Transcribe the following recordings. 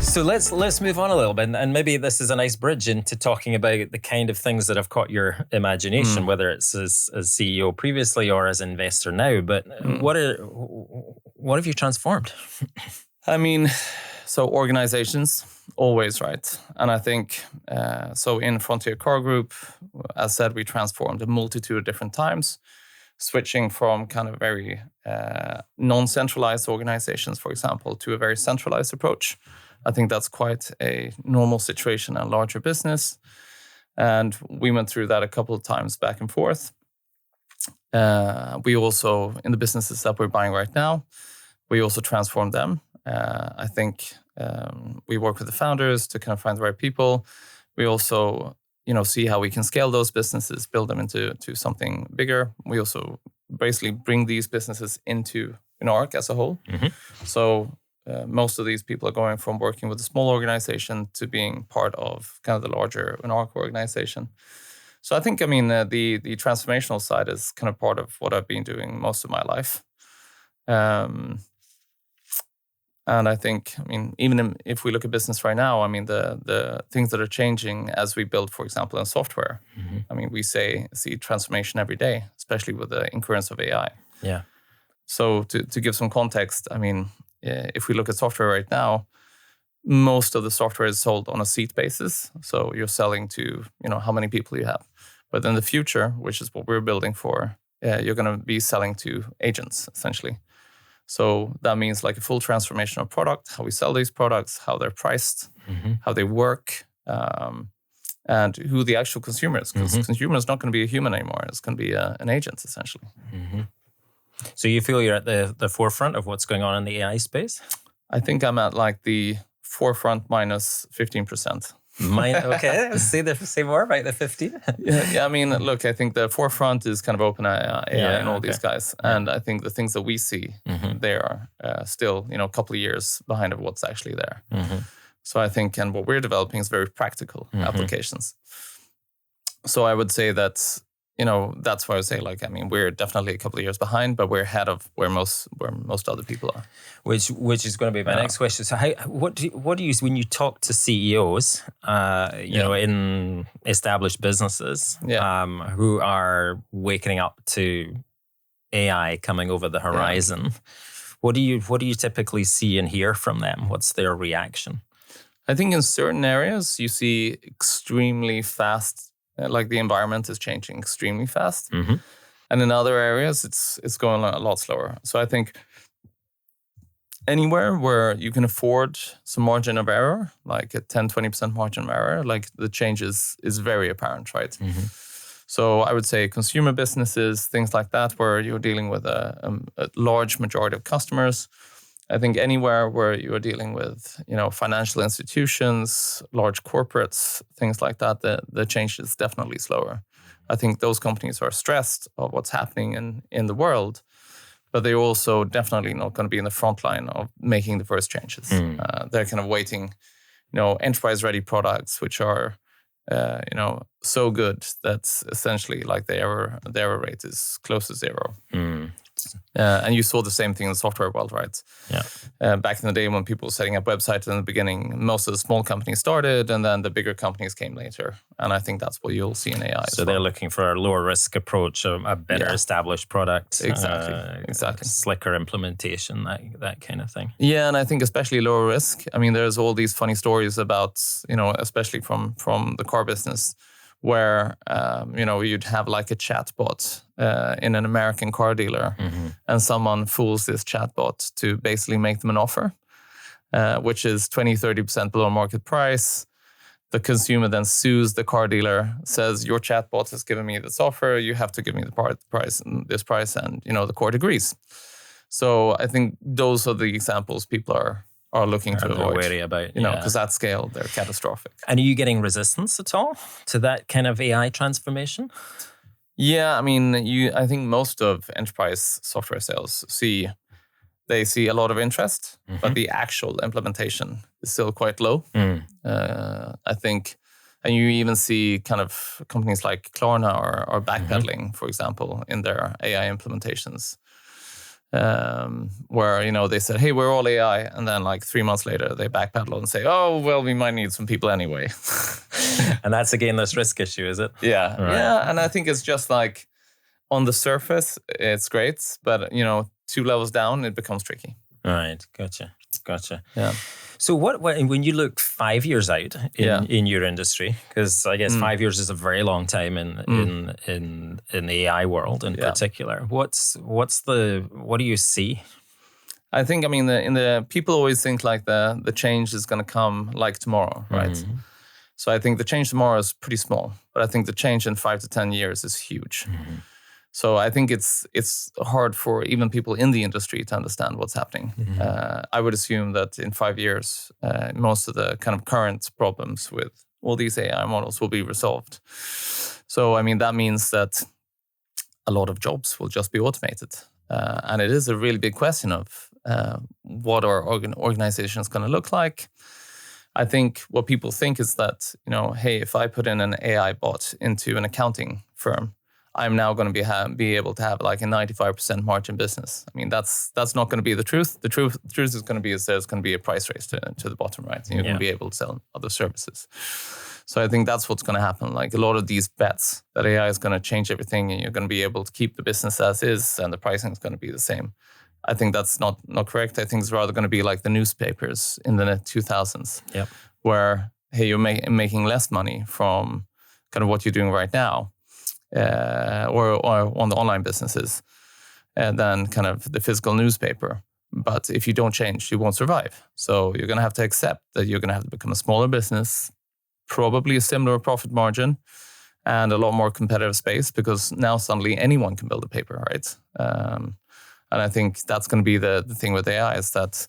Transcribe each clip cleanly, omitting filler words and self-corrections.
So let's move on a little bit, and maybe this is a nice bridge into talking about the kind of things that have caught your imagination, whether it's as CEO previously or as investor now. But what have you transformed? I mean, so organizations always, right? And I think so. In Frontier Car Group, as said, we transformed a multitude of different times, switching from kind of very non-centralized organizations, for example, to a very centralized approach. I think that's quite a normal situation in a larger business. And we went through that a couple of times back and forth. We also, in the businesses that we're buying right now, we also transformed them. I think we work with the founders to kind of find the right people. We also, see how we can scale those businesses, build them into something bigger. We also basically bring these businesses into an arc as a whole. Mm-hmm. So most of these people are going from working with a small organization to being part of kind of the larger ARC organization. So I think, the transformational side is kind of part of what I've been doing most of my life. And I think, even if we look at business right now, the things that are changing as we build, for example, in software, mm-hmm. We see transformation every day, especially with the incurrence of AI. Yeah. So to give some context, if we look at software right now, most of the software is sold on a seat basis. So you're selling to, how many people you have. But in the future, which is what we're building for, you're going to be selling to agents, essentially. So that means like a full transformation of product, how we sell these products, how they're priced, mm-hmm. how they work, and who the actual consumer is. Because mm-hmm. consumer is not going to be a human anymore. It's going to be an agent, essentially. Mm-hmm. So you feel you're at the forefront of what's going on in the AI space? I think I'm at like the forefront minus 15%. Okay, say more about the 15. yeah, look, I think the forefront is kind of open AI and all these guys. And I think the things that we see, mm-hmm. they are still, a couple of years behind of what's actually there. Mm-hmm. So I think, and what we're developing is very practical mm-hmm. applications. So I would say that, that's why I would say, we're definitely a couple of years behind, but we're ahead of where most other people are. Which is going to be my next question. So, what do you when you talk to CEOs, in established businesses, who are waking up to AI coming over the horizon? Yeah. What do you typically see and hear from them? What's their reaction? I think in certain areas you see extremely fast. Like the environment is changing extremely fast. Mm-hmm. And in other areas, it's going a lot slower. So I think anywhere where you can afford some margin of error, like a 10-20% margin of error, like the change is very apparent, right? Mm-hmm. So I would say consumer businesses, things like that, where you're dealing with a large majority of customers. I think anywhere where you are dealing with, financial institutions, large corporates, things like that, the change is definitely slower. I think those companies are stressed of what's happening in the world, but they're also definitely not going to be in the front line of making the first changes. They're kind of waiting, enterprise-ready products, which are, so good that essentially like the error rate is close to zero. And you saw the same thing in the software world, right? Yeah. Back in the day when people were setting up websites in the beginning, most of the small companies started and then the bigger companies came later. And I think that's what you'll see in AI. So they're looking for a lower risk approach, a better established product. Exactly. Slicker implementation, that kind of thing. Yeah, and I think especially lower risk. There's all these funny stories about, especially from the car business, where you'd have like a chatbot in an American car dealer, mm-hmm. and someone fools this chatbot to basically make them an offer, which is 20-30% below market price. The consumer then sues the car dealer, says, your chatbot has given me this offer, you have to give me the price, and the court agrees. So I think those are the examples people are looking to avoid. Wary about, because at scale, they're catastrophic. And are you getting resistance at all to that kind of AI transformation? Yeah, I think most of enterprise software sales see a lot of interest, mm-hmm. but the actual implementation is still quite low. I think, and you even see kind of companies like Klarna are backpedaling, mm-hmm. for example, in their AI implementations. where, you know, they said, hey, we're all AI. And then like 3 months later, they backpedal and say, oh, well, we might need some people anyway. And that's again, this risk issue, is it? Yeah. Right. Yeah. And I think it's just like on the surface, it's great. But, you know, 2 levels down, it becomes tricky. Right. Gotcha. Yeah. So what when you look 5 years out in your industry, because I guess 5 years is a very long time in the AI world in particular. What do you see? I think, I mean, the people always think like the change is going to come like tomorrow, right? Mm-hmm. So I think the change tomorrow is pretty small, but I think the change in 5 to 10 years is huge. Mm-hmm. So I think it's hard for even people in the industry to understand what's happening. Mm-hmm. I would assume that in 5 years, most of the kind of current problems with all these AI models will be resolved. So, I mean, that means that a lot of jobs will just be automated. And it is a really big question of what our organization is going to look like. I think what people think is that, you know, hey, if I put in an AI bot into an accounting firm, I'm now going to be able to have like a 95% margin business. I mean, that's not going to be the truth. The truth is going to be there's going to be a price raise to the bottom, right? And you're going to be able to sell other services. So I think that's what's going to happen. Like a lot of these bets that AI is going to change everything and you're going to be able to keep the business as is and the pricing is going to be the same. I think that's not correct. I think it's rather going to be like the newspapers in the 2000s, where, hey, you're making less money from kind of what you're doing right now. Or on the online businesses than kind of the physical newspaper. But if you don't change, you won't survive. So you're going to have to accept that you're going to have to become a smaller business, probably a similar profit margin, and a lot more competitive space because now suddenly anyone can build a paper, right? And I think that's going to be the thing with AI is that,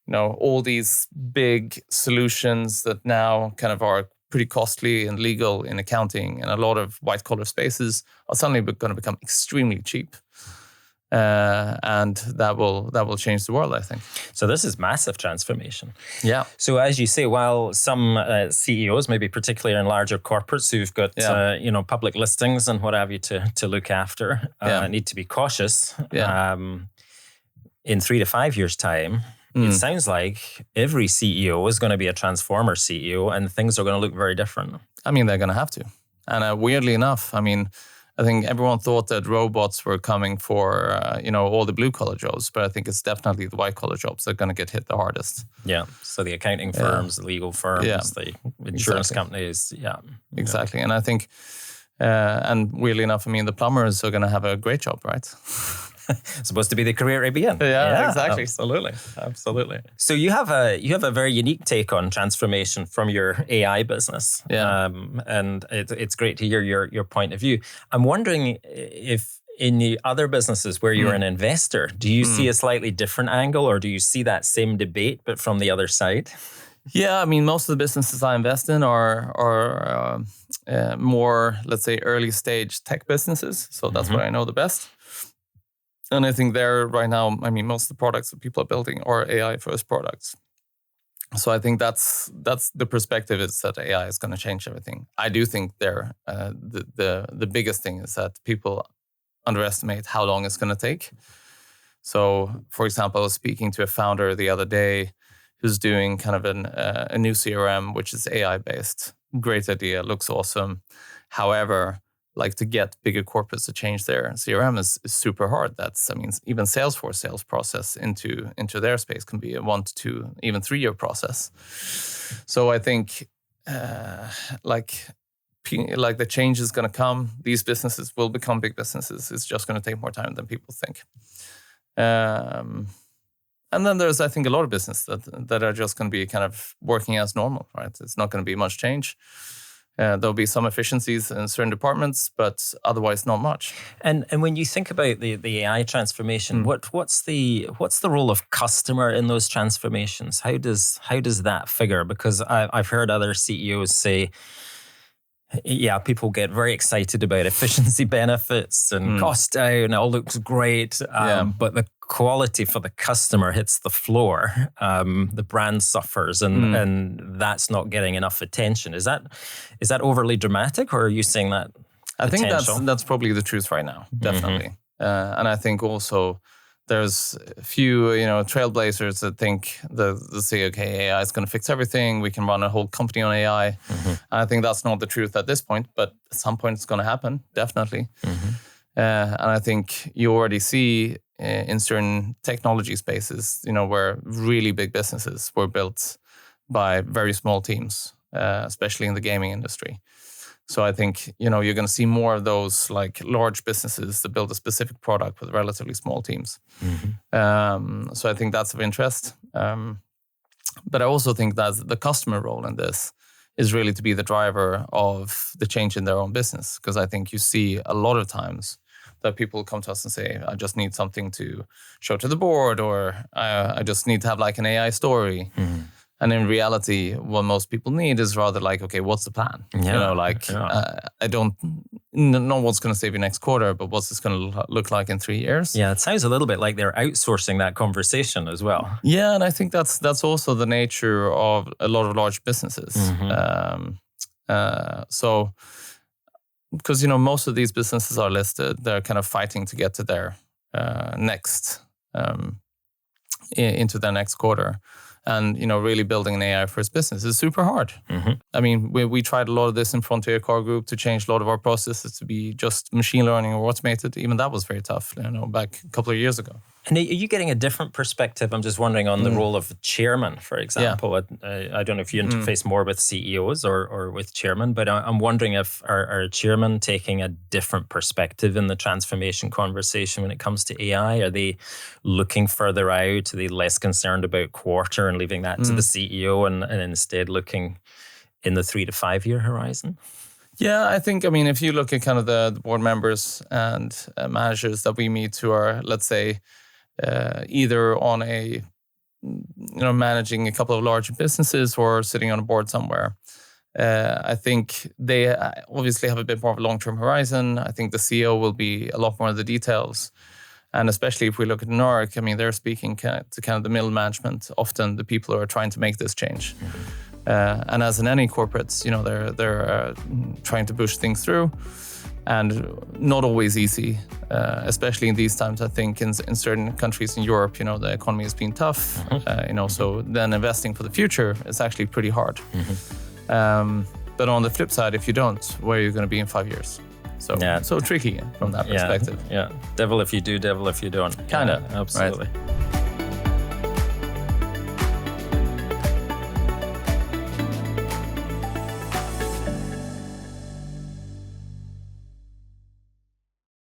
you know, all these big solutions that now kind of are pretty costly and legal in accounting and a lot of white collar spaces are suddenly going to become extremely cheap. And that will change the world, I think. So this is massive transformation. Yeah. So as you say, while some CEOs, maybe particularly in larger corporates who've got public listings and what have you to look after, need to be cautious. Yeah. In 3 to 5 years' time, it sounds like every CEO is going to be a transformer CEO and things are going to look very different. I mean, they're going to have to. And weirdly enough, I mean, I think everyone thought that robots were coming for, all the blue-collar jobs, but I think it's definitely the white-collar jobs that are going to get hit the hardest. Yeah, so the accounting firms, the legal firms, the insurance companies, Exactly, and I think, and weirdly enough, I mean, the plumbers are going to have a great job, right? Supposed to be the career to be in. Yeah, exactly. Absolutely. So you have a very unique take on transformation from your AI business. Yeah. And it's great to hear your point of view. I'm wondering if in the other businesses where you're an investor, do you see a slightly different angle or do you see that same debate but from the other side? Yeah, I mean, most of the businesses I invest in are more, let's say, early stage tech businesses. So that's what I know the best. And I think there right now, I mean, most of the products that people are building are AI first products. So I think that's the perspective is that AI is going to change everything. I do think the biggest thing is that people underestimate how long it's going to take. So, for example, I was speaking to a founder the other day who's doing kind of a new CRM, which is AI based. Great idea, looks awesome. However, like to get bigger corporates to change their CRM is super hard. Even Salesforce sales process into their space can be a 1 to 2, even 3 year process. So I think like the change is going to come. These businesses will become big businesses. It's just going to take more time than people think. And then there's, I think, a lot of business that are just going to be kind of working as normal, right? It's not going to be much change. There'll be some efficiencies in certain departments, but otherwise not much. And when you think about the AI transformation, what's the role of customer in those transformations? How does that figure? Because I've heard other CEOs say, yeah, people get very excited about efficiency benefits and cost down. It all looks great, but the quality for the customer hits the floor. The brand suffers, and that's not getting enough attention. Is that overly dramatic, or are you saying that? I think that's probably the truth right now, definitely. And I think also there's a few, trailblazers that think they say, okay, AI is going to fix everything. We can run a whole company on AI. And I think that's not the truth at this point, but at some point it's going to happen, definitely. And I think you already see in certain technology spaces, where really big businesses were built by very small teams, especially in the gaming industry. So I think, you're going to see more of those like large businesses that build a specific product with relatively small teams. So I think that's of interest. But I also think that the customer role in this is really to be the driver of the change in their own business. Because I think you see a lot of times that people come to us and say, I just need something to show to the board, or I just need to have like an AI story. And in reality, what most people need is rather like, okay, what's the plan? No one's going to save you next quarter, but what's this going to look like in 3 years? Yeah, it sounds a little bit like they're outsourcing that conversation as well. Yeah, and I think that's also the nature of a lot of large businesses. So, because, most of these businesses are listed, they're kind of fighting to get to their into their next quarter. And, really building an AI first business is super hard. I mean, we tried a lot of this in Frontier Car Group to change a lot of our processes to be just machine learning or automated. Even that was very tough, back a couple of years ago. And are you getting a different perspective? I'm just wondering on the role of chairman, for example. I don't know if you interface more with CEOs or with chairman, but I'm wondering if are chairmen taking a different perspective in the transformation conversation when it comes to AI? Are they looking further out? Are they less concerned about quarter and leaving that to the CEO and instead looking in the 3 to 5 year horizon? Yeah, I think, if you look at kind of the board members and managers that we meet who are, let's say, either on a, managing a couple of large businesses or sitting on a board somewhere, I think they obviously have a bit more of a long-term horizon. I think the CEO will be a lot more of the details. And especially if we look at NORC, they're speaking to kind of the middle management, often the people who are trying to make this change. And as in any corporates, they're trying to push things through, and not always easy, especially in these times. I think in certain countries in Europe, the economy has been tough, so then investing for the future is actually pretty hard. But on the flip side, if you don't, where are you going to be in 5 years? So tricky from that perspective. Yeah, devil if you do, devil if you don't. Kind of, absolutely. Right.